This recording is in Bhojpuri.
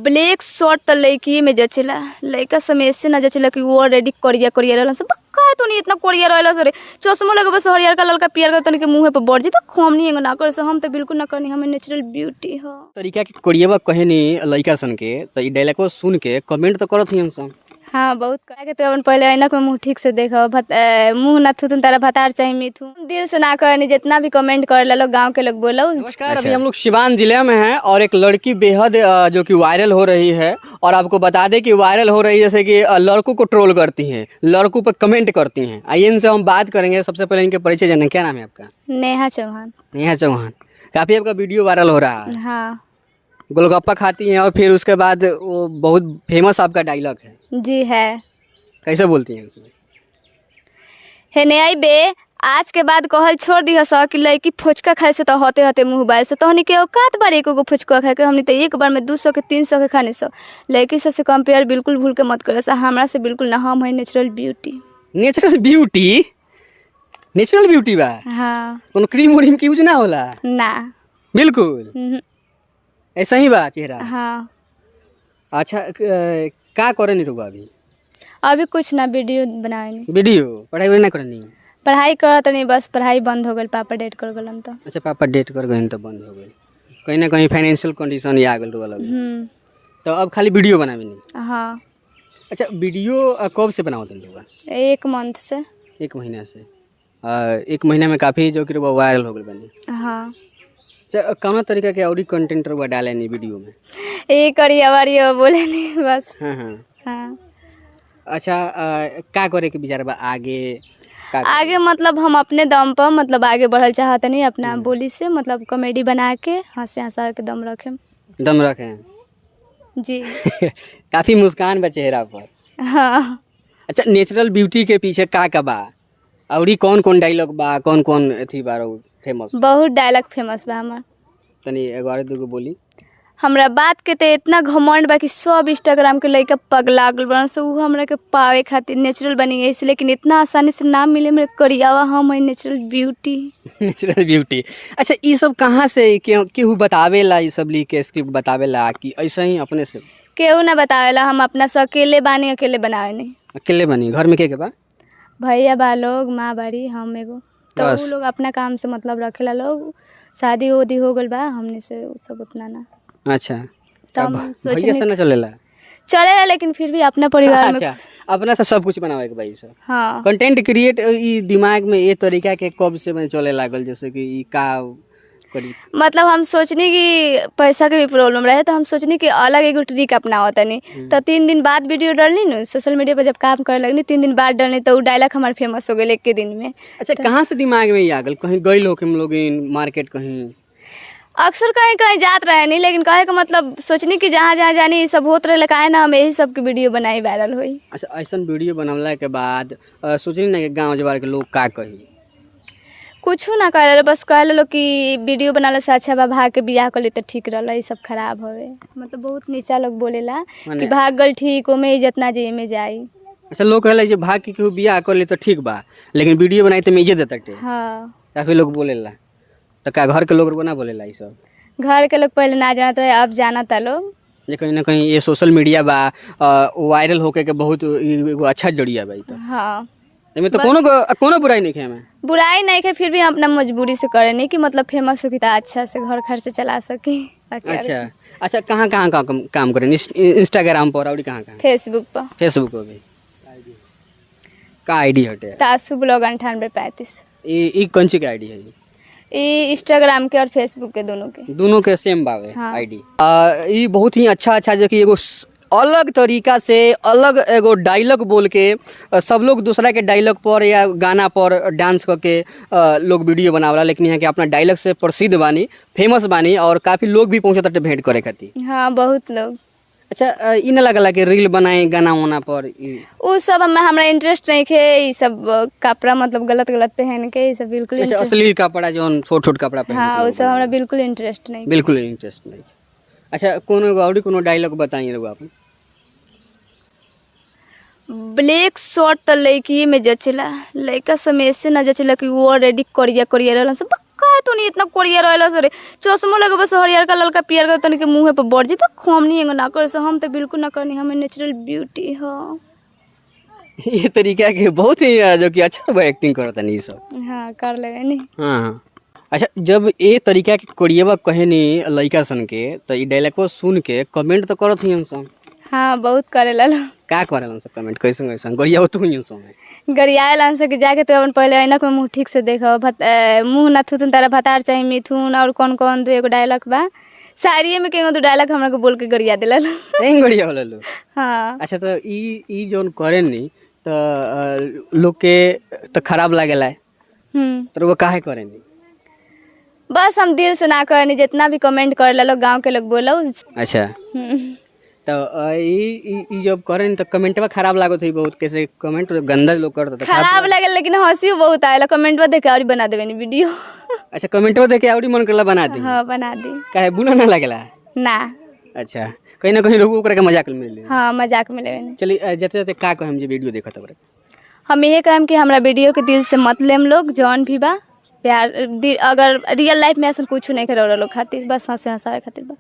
ब्लैक शर्ट तो लड़की में जचेला, लड़का समय से ना जचेला कि वो ऑलरेडी करिया करिया रहला सब का तो नहीं इतना करिया रहला सरे चश्मा लगे बस हरियर का ललका पियर का तनी के मुंह पे बढ़ जेबा खोम नहीं ना करे से हम तो बिल्कुल ना करनी, हमें नेचुरल ब्यूटी ह तरीका के कोरियवा कहे नी लइका सन के तो ई डायलॉग सुन के कमेंट तो करत हियन सन। हाँ बहुत कहे के तो अपन पहले ऐनक में मुंह ठीक से देखो मुंह ना थुथुन तारा भतार चाहिए मिथु दिल से ना करनी जितना भी कमेंट कर ला लोग गांव के लोग बोला। नमस्कार, अभी हम लोग सिवान जिले में हैं और एक लड़की बेहद जो कि वायरल हो रही है और आपको बता दें कि वायरल हो रही है जैसे कि लड़कों को ट्रोल करती हैं, लड़कों पर कमेंट करती हैं। आइए इनसे हम बात करेंगे। सबसे पहले इनके परिचय जानें। क्या नाम है आपका? नेहा चौहान। नेहा चौहान। काफी आपका वीडियो वायरल हो रहा है। हाँ गोलगप्पा खाती हैं और फिर उसके बाद वो बहुत फेमस आपका डायलॉग है। जी है। कैसे बोलती हैं उसमें? हे नहीं बे आज के बाद कहल छोड़ दी हस कि लड़की फुचका खाए से तो होते होते मुँह बाय से तहनी के औकात बार एक गो फुचका खाए के हमने तो एक बार में 200 के 300 के खाने से लड़की से कंपेयर बिल्कुल भूल के मत करे हमरा से बिल्कुल ना। हम है natural beauty. Natural beauty? Natural beauty बा? हाँ। कोनो क्रीम व्रीम की यूज ना होला? ना बिल्कुल ऐसा ही बा चेहरा? हाँ। अच्छा का करे नहीं रुआ अभी कुछ ना वीडियो बनावे नहीं। वीडियो पढ़ाई ना करनी? पढ़ाई करत नहीं, बस पढ़ाई बंद हो गई, पापा डेट कर गलन तो। अच्छा पापा डेट कर गए तो बंद हो गई, कहीं ना कहीं फाइनेंशियल कंडीशन ही आ गल रुआ लगे तो अब खाली वीडियो बनावे नहीं? हाँ। अच्छा वीडियो कब से बनाओ तुम लोग? 1 मंथ से। 1 महीना से? 1 महीना में काफ़ी जो कि वायरल हो गई बनी। हाँ। अच्छा कौन तरीका के और कंटेंट रुआ डाले नहीं वीडियो में? ये करिया वारिया बोले नहीं बस। हाँ हाँ हाँ। अच्छा का करे के विचार बा आगे? आगे मतलब हम अपने दम पर मतलब आगे बढ़ल चाहते नहीं, अपना बोली से मतलब कॉमेडी बना के हंसे हंसा के दम रखे जी। काफी मुस्कान बा चेहरा पर। हाँ। अच्छा नेचुरल ब्यूटी के पीछे का बा और कौन कौन डायलॉग बा, कौन कौन थी बार फेमस? बहुत डायलॉग फेमस बा हमार। तनी एगो दूगो बोली। हमरा बात के तो इतना घमंड बा कि सब इंस्टाग्राम के लइका पगला गल बन से वो हमरा के पावे खातिर नेचुरल बनी गई, लेकिन इतना आसानी से नाम मिले मेरे करियावा हम है नेचुरल ब्यूटी। Natural beauty. अच्छा ये सब कहाँ से केहू बतावेला? ये सब लिख के स्क्रिप्ट बतावेला कि ऐसा ही अपने से? केहू ना बतावेला, हम अपना से अकेले बानी, अकेले बनावे नहीं। अकेले बनी? घर में के बा? भैया बा लोग, माँ बाड़ी, हम एगो तो वो लोग अपना काम से मतलब रखेला लोग। शादी उदी हो गल बा हमने से सब उतना ना। अच्छा तो हम भैया से ना चलेला लेकिन फिर भी अपना परिवार में अपना से सब कुछ बनावे के भाई सब। हाँ। कंटेंट क्रिएट ई दिमाग में ये तरीका के कब से मैं चले लागल जैसे कि ई का करी? मतलब हम सोचनी कि पैसा के भी प्रॉब्लम रहे तो हम सोचनी कि अलग एगो ट्रिक अपनाओ तनी तो 3 दिन बाद वीडियो डालनी न सोशल मीडिया पर जब काम करे लगनी 3 दिन बाद डालनी तो वो डायलॉग हमारे फेमस हो गए 1 के दिन में। अच्छा कहाँ से दिमाग में ये आ गल? कहीं गई लोग हम लोग मार्केट कहीं? अक्सर कहीं कहीं जात रहे नहीं, लेकिन कहे का मतलब सोचनी कि जहाँ जहाँ जानी ये सब होत रहे काहे ना हम यही सब की वीडियो बनाई वायरल हुई। अच्छा ऐसा वीडियो बनवला के बाद सोचनी ना कि गाँव जवार के लोग का कही? कुछ ना करे, बस कहे लोग कि वीडियो बनाने से अच्छा बा भाग के बियाह कर ली तो ठीक रहा, ये सब खराब हवे। मतलब बहुत नीचा लोग बोलेला कि भाग गल ठीक ओमे इज्जत ना जे में जाई। अच्छा लोग कहला जे भाग के केहू बियाह कर ली तो ठीक बा लेकिन वीडियो बनाई तो में इज्जत देता? हाँ काफी लोग बोलेला। तो का घर के लोग ना बोलेला? ये सब घर के लोग पहले ना जानत रहे, अब जानता लोग। ये कहीं ना कहीं ये सोशल मीडिया बा वायरल होके के बहुत एगो अच्छा जरिया बा। तो हाँ इनमें तो कोनो बुराई नहीं है। हमें बुराई नहीं है, फिर भी हम अपना मजबूरी से करे नहीं कि मतलब फेमस हो कि अच्छा से घर खर्च चला सकी। अच्छा कहाँ काम करें? इंस्टाग्राम पर और कहाँ? फेसबुक पर भी का आईडी हटे? तासु ब्लॉग 9835। ये कौन सी आईडी है? ये इंस्टाग्राम के और फेसबुक के दोनों के सेम बावे आईडी। ये बहुत ही अच्छा जो कि एगो अलग तरीका से अलग एगो डायलॉग बोल के सब लोग दूसरा के डायलॉग पर या गाना पर डांस करके लोग वीडियो बनावला, लेकिन यहाँ के अपना डायलॉग से प्रसिद्ध बानी, फेमस बानी और काफ़ी लोग भी पहुँचता भेंट करे खातिर। हाँ बहुत लोग। अच्छा इन लगला कि रील बनाए गाना वाना पर वो सब हमरा इंटरेस्ट नहीं है। ये सब कपड़ा मतलब गलत पहन के ये सब बिल्कुल अश्लील कपड़ा जो छोट कपड़ा पहन। हाँ वो सब हमरा बिल्कुल इंटरेस्ट नहीं। बिल्कुल इंटरेस्ट नहीं। अच्छा कोनो डायलॉग बताइए लोग आप? ब्लैक शर्ट तो लड़की में जचेला, लड़का समय से ना जचेला कि वो ऑलरेडी करिया करिया रहला सब का तो नहीं इतना कोरिया रहला सरे चश्मो लगे बस हरियर का ललका पियर का तनी के मुंह पे बढ़ जे हम नहीं एगो ना कर से हम तो बिल्कुल ना करनी हमें नेचुरल ब्यूटी हो। ये तरीका के बहुत ही जो कि अच्छा बा एक्टिंग करता नहीं सब। हाँ कर लेवे नहीं। हाँ अच्छा, जब ये तरीका के कोरियवा कहे नी लड़का सन के तो ये डायलॉग सुन के कमेंट तो करत ही सब। हाँ बहुत करेला लोग। का करेलन सब कमेंट कैसन कैसन गरिया होत हुई सब गरियाएलन से कि जाके तो अपन पहले ऐनक में मुंह ठीक से देखो मुंह ना थुथुन तारा भतार चाहिए मिथुन और कौन कौन दो एगो डायलॉग बा शायरी में केगो दो डायलॉग हमरा को बोल के गरिया दिलन। नहीं गरिया वाला लोग। हाँ अच्छा तो ई जोन करे नी तो लोग के तो खराब लागेला तो वो काहे करे नी? बस हम दिल से ना करनी जितना भी कमेंट करे लोग गांव के लोग बोलो। अच्छा तो ई जब करे नी तो कमेंटवा खराब लागत हुई बहुत, कैसे कमेंट गंदा लोग करता तो खराब लगे लेकिन हंसी बहुत आएला कमेंटवा देख के और बना देवे नी वीडियो। अच्छा कमेंटवा देख के और मन करला बना दी। हाँ बना दी। काहे बुरा ना लागेला? ना। अच्छा कहीं ना कहीं लोग ओकरा के मजाक में ले। हाँ मजाक में लेवे। चलिए जाते जाते का कहम जे वीडियो देखत ओकरा हम यही कहम कि हमरा वीडियो के दिल से मत लेम लोग जौन भी बा प्यार अगर रियल लाइफ में ऐसा कुछ नहीं करे लोग खातिर बस हंसे हंसावे खातिर बा।